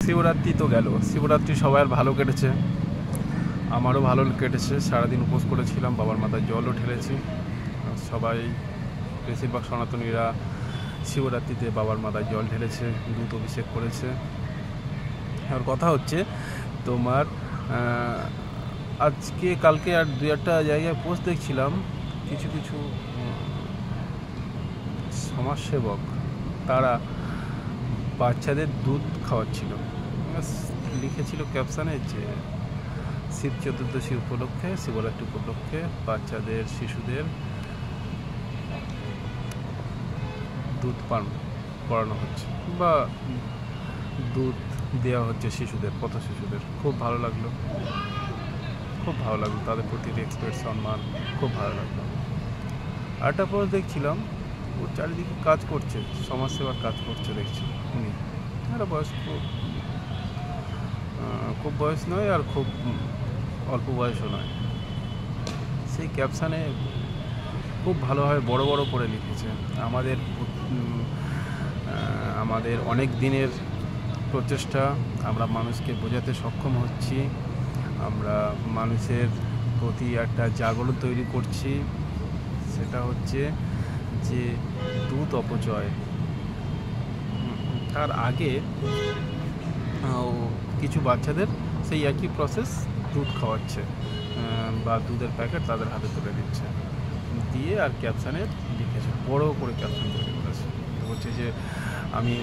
শিবরাত্রি তো গেল, শিবরাত্রি সবার ভালো কেটেছে, আমারও ভালো কেটেছে। সারাদিন উপোস করেছিলাম, বাবার মাথায় জলও ঢেলেছি। সবাই বেশিরভাগ সনাতনীরা শিবরাত্রিতে বাবার মাথায় জল ঢেলেছে, দুধ অভিষেক করেছে। আর কথা হচ্ছে তোমার আজকে কালকে আর দু একটা জায়গায় পোস্ট দেখছিলাম, কিছু কিছু সমাজসেবক তারা বাচ্চাদের দুধ খাওয়াচ্ছিল। লিখেছিল ক্যাপশানে যে শিব চতুর্দশী উপলক্ষে, শিবরাত্রি উপলক্ষে বাচ্চাদের, শিশুদের দুধ পান করানো হচ্ছে বা দুধ দেওয়া হচ্ছে শিশুদের, পথ শিশুদের। খুব ভালো লাগলো, খুব ভালো লাগলো, তাদের প্রতি রেসপেক্ট, সম্মান, খুব ভালো লাগলো। আরেকটা পর দেখছিলাম ওর চারিদিকে কাজ করছে, সমাজসেবার কাজ করছে দেখছি উনি। একটা বয়স্ক, খুব বয়স নয় আর খুব অল্প বয়সও নয়। সেই ক্যাপশানে খুব ভালোভাবে বড় বড় করে লিখেছে, আমাদের অনেক দিনের প্রচেষ্টা, আমরা মানুষকে বোঝাতে সক্ষম হচ্ছি, আমরা মানুষের প্রতি একটা জাগরণ তৈরি করছি। সেটা হচ্ছে যে দুধ অপচয়। তার আগে কিছু বাচ্চাদের সেই একই প্রসেস দুধ খাওয়াচ্ছে বা দুধের প্যাকেট তাদের হাতে তুলে দিচ্ছে, দিয়ে আর ক্যাপশানে লিখেছে, বড় করে ক্যাপশান তৈরি করেছে। বলছে যে আমি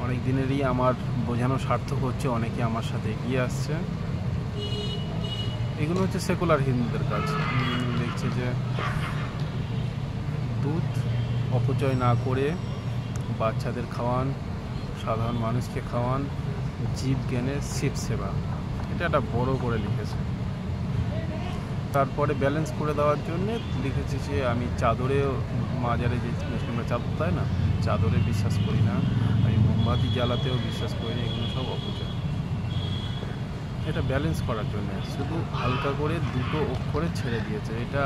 অনেক দিনেরই আমার বোঝানো সার্থক হচ্ছে, অনেকে আমার সাথে এগিয়ে আসছে। এগুলো হচ্ছে সেকুলার হিন্দুদের কাজ। দেখছে যে দুধ অপচয় না করে বাচ্চাদের খাওয়ান, সাধারণ মানুষকে খাওয়ান, জীব জ্ঞানে শিব সেবা, এটা একটা বড় করে লিখেছে। তারপরে ব্যালেন্স করে দেওয়ার জন্যে লিখেছে যে আমি চাদরে, মাজারে যে মুসলিমরা চাদর দেয় না, চাদরে বিশ্বাস করি না, আমি মোমবাতি জ্বালাতেও বিশ্বাস করি না, এগুলো সব অপচয়। এটা ব্যালেন্স করার জন্য শুধু হালকা করে দুটো অক্ষরে ছেড়ে দিয়েছে। এটা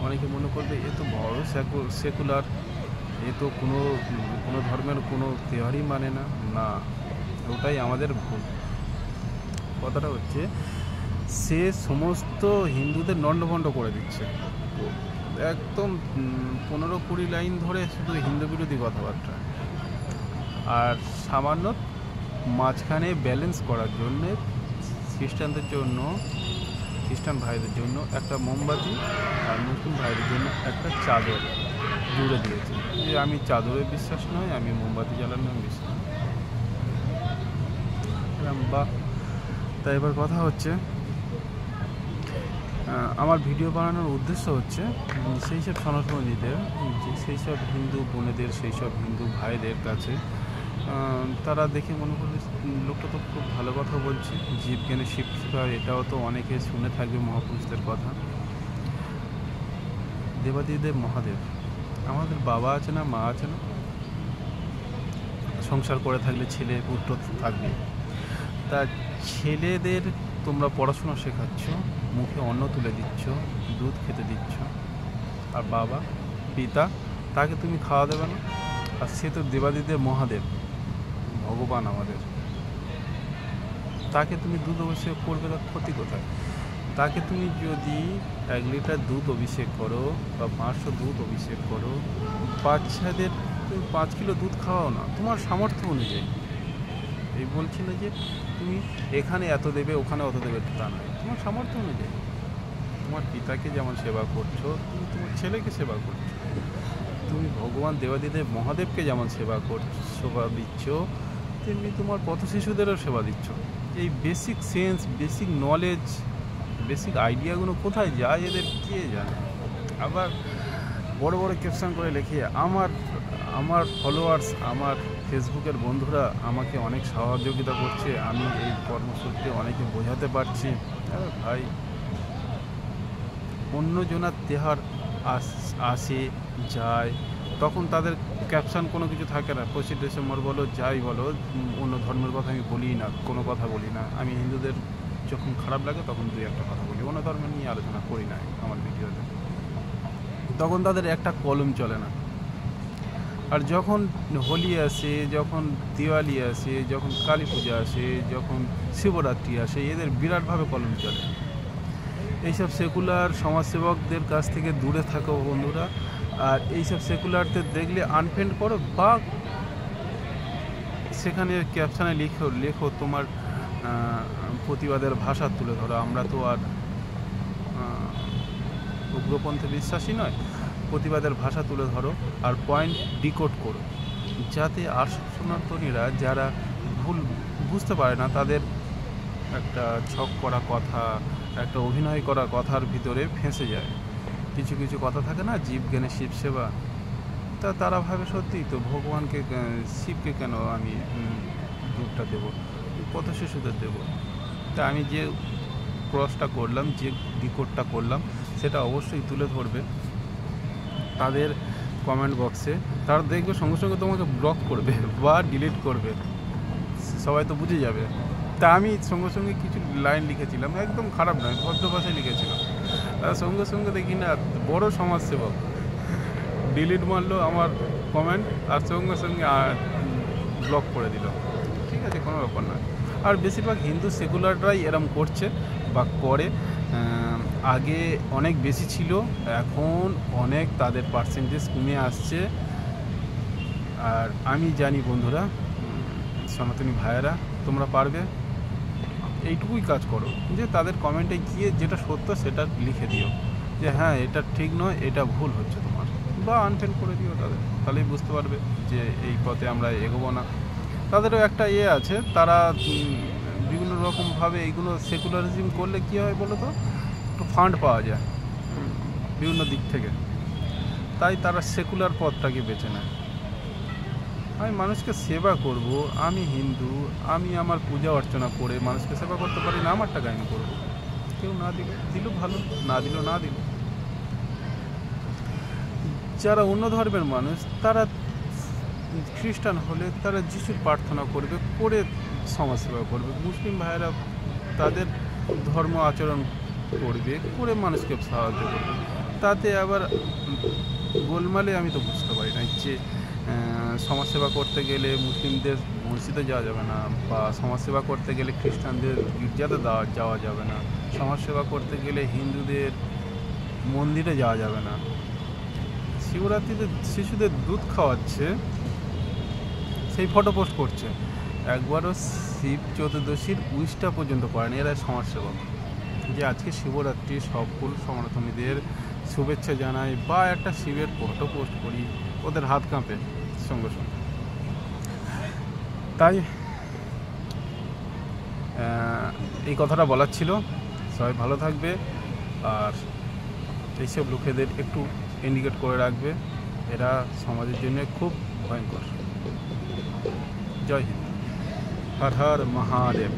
অনেকে মনে করবে এ তো বড় সেকুলার, এ তো কোনো ধর্মের কোনো থিওরি মানে না। না, ওটাই আমাদের ভুল। কথাটা হচ্ছে সে সমস্ত হিন্দুদের নন্ডভণ্ড করে দিচ্ছে, একদম 15-20 লাইন ধরে শুধু হিন্দু বিরোধী কথাবার্তা। আর সামান্য মাঝখানে ব্যালেন্স করার জন্যে খ্রিস্টান ভাইদের জন্য একটা মোমবাতি আর মুসলিম ভাইদের জন্য একটা চাদর জুড়ে দিয়েছে, যে আমি চাদরে বিশ্বাস নয়, আমি মোমবাতি জ্বালানো বিশ্বাস। বা তাই এবার কথা হচ্ছে, আমার ভিডিও বানানোর উদ্দেশ্য হচ্ছে সেই সব সনাতনীদের, সেই সব হিন্দু বোনেদের, সেই সব হিন্দু ভাইদের কাছে তারা দেখে মনে করবে লোকটা তো খুব ভালো কথা বলছে, জীবজ্ঞানে শিব সেবা, এটাও তো অনেকে শুনে থাকবে মহাপুরুষদের কথা। দেবাদিদেব মহাদেব, আমাদের বাবা আছে না, মা আছে না, সংসার করে থাকলে ছেলে পুত্র থাকবে। তা ছেলেদের তোমরা পড়াশোনা শেখাচ্ছ, মুখে অন্ন তুলে দিচ্ছ, দুধ খেতে দিচ্ছ, আর বাবা পিতা তাকে তুমি খাওয়া দেবে না? আর সে তো দেবাদিদেব মহাদেব, ভগবান আমাদের, তাকে তুমি দুধ অভিষেক করবে, তার ক্ষতি কোথায়? তাকে তুমি যদি 1 লিটার দুধ অভিষেক করো বা 500 দুধ অভিষেক করো, বাচ্চাদের তুমি 5 কিলো দুধ খাওয়াও না, তোমার সামর্থ্য অনুযায়ী। এই বলছি না যে তুমি এখানে এত দেবে, ওখানে অত দেবে, তা নয়, তোমার সামর্থ্য অনুযায়ী। তোমার পিতাকে যেমন সেবা করছো, তুমি তোমার ছেলেকে সেবা করছো। তুমি ভগবান দেবাদিদেব মহাদেবকে যেমন সেবা দিচ্ছ, তেমনি তোমার পথ শিশুদেরও সেবা দিচ্ছ। এই basic sense, basic knowledge, basic আইডিয়াগুলো কোথায় যায় এদের কে জানে। আবার বড় বড় ক্যাপশন করে লিখে আমার ফলোয়ার্স, আমার ফেসবুকের বন্ধুরা আমাকে অনেক সহযোগিতা করছে, আমি এই কর্মসূত্রে অনেকে বোঝাতে পারছি। ভাই, অন্যজনার তেহার আসে যায়, তখন তাদের ক্যাপশন কোনো কিছু থাকে না। 25 ডিসেম্বর বলো, যাই বলো, অন্য ধর্মের কথা আমি বলি না, কোনো কথা বলি না। আমি হিন্দুদের যখন খারাপ লাগে তখন 2-1 কথা বলি, অন্য ধর্মের নিয়ে আলোচনা করি না আমার ভিডিওতে। তখন তাদের একটা কলম চলে না। আর যখন হোলি আসে, যখন দিওয়ালি আসে, যখন কালী পূজা আসে, যখন শিবরাত্রি আসে, এদের বিরাটভাবে কলম চলে। এইসব সেকুলার সমাজসেবকদের কাছ থেকে দূরে থাকো বন্ধুরা। আর এইসব সেকুলারদের দেখলে আনফ্রেন্ড করো, বা সেখানে ক্যাপশানে লেখো তোমার প্রতিবাদের ভাষা তুলে ধরো। আমরা তো আর উগ্রপন্থে বিশ্বাসী নয়। প্রতিবাদের ভাষা তুলে ধরো আর পয়েন্ট ডিকোড করো, যাতে আর সনাতনীরা যারা ভুল বুঝতে পারে না, তাদের একটা ছক করা কথা, একটা অভিনয় করা কথার ভিতরে ফেঁসে যায়। কিছু কিছু কথা থাকে না, জীব জ্ঞানে শিব সেবা, তা তারা ভাবে সত্যি তো ভগবানকে, শিবকে কেন আমি দুধটা দেবো, পথ শিশুদের দেবো। তা আমি যে ক্রসটা করলাম, যে ডিকোডটা করলাম, সেটা অবশ্যই তুলে ধরবে তাদের কমেন্ট বক্সে। তারা দেখবে সঙ্গে সঙ্গে তোমাকে ব্লক করবে বা ডিলিট করবে, সবাই তো বুঝে যাবে। তা আমি সঙ্গে সঙ্গে কিছু লাইন লিখেছিলাম, একদম খারাপ নয়, ভদ্র ভাষায় লিখেছিলাম। সঙ্গে সঙ্গে দেখি না বড় সমাজসেবক ডিলিট মারলো আমার কমেন্ট, আর সঙ্গে সঙ্গে ব্লক করে দিল। ঠিক আছে, কোনো ব্যাপার নয়। আর বেশিরভাগ হিন্দু সেকুলাররাই এরম করছে বা করে। আগে অনেক বেশি ছিল, এখন অনেক তাদের পার্সেন্টেজ কমে আসছে। আর আমি জানি বন্ধুরা, সনাতনী ভাইয়েরা, তোমরা পারবে, এইটুকুই কাজ করো যে তাদের কমেন্টে গিয়ে যেটা সত্য সেটা লিখে দিও, যে হ্যাঁ এটা ঠিক নয়, এটা ভুল হচ্ছে তোমার, বা আনফ্রেন্ড করে দিও তাদের। তাহলেই বুঝতে পারবে যে এই পথে আমরা এগোবো না। তাদেরও একটা আছে, তারা বিভিন্ন রকমভাবে এইগুলো সেকুলারিজম করলে কী হয় বলো তো, একটু ফান্ড পাওয়া যায় বিভিন্ন দিক থেকে, তাই তারা সেকুলার পথটাকে বেছে নেয়। আমি মানুষকে সেবা করব, আমি হিন্দু, আমি আমার পূজা অর্চনা করে মানুষকে সেবা করতে পারি না, আমার টাকা আমি করবো। কেউ না দিল ভালো, না দিল না দিল। যারা অন্য ধর্মের মানুষ, তারা খ্রিস্টান হলে তারা যিশুর প্রার্থনা করবে, করে সমাজসেবা করবে। মুসলিম ভাইয়েরা তাদের ধর্ম আচরণ করবে, করে মানুষকে সাহায্য করবে। তাতে আবার গোলমালে আমি তো বুঝতে পারি না যে সমাজসেবা করতে গেলে মুসলিমদের মসজিদে যাওয়া যাবে না, বা সমাজসেবা করতে গেলে খ্রিস্টানদের গির্জাতে যাওয়া যাবে না, সমাজসেবা করতে গেলে হিন্দুদের মন্দিরে যাওয়া যাবে না। শিবরাত্রিতে শিশুদের দুধ খাওয়াচ্ছে, সেই ফটো পোস্ট করছে, একবারও শিব চতুর্দশীর উইশটা পর্যন্ত করেনি। এরা সমাজসেবক যে আজকে শিবরাত্রি, সকল সনাতনীদের শুভেচ্ছা জানাই বা একটা শিবের ফটো পোস্ট করি, ওদের হাত কাঁপে সঙ্গে সঙ্গে। তাই এই কথাটা বলার ছিল। সবাই ভালো থাকবে, আর এইসব লোকেদের একটু ইন্ডিকেট করে রাখবে, এরা সমাজের জন্য খুব ভয়ঙ্কর। জয় হিন্দ, হর হর মহাদেব।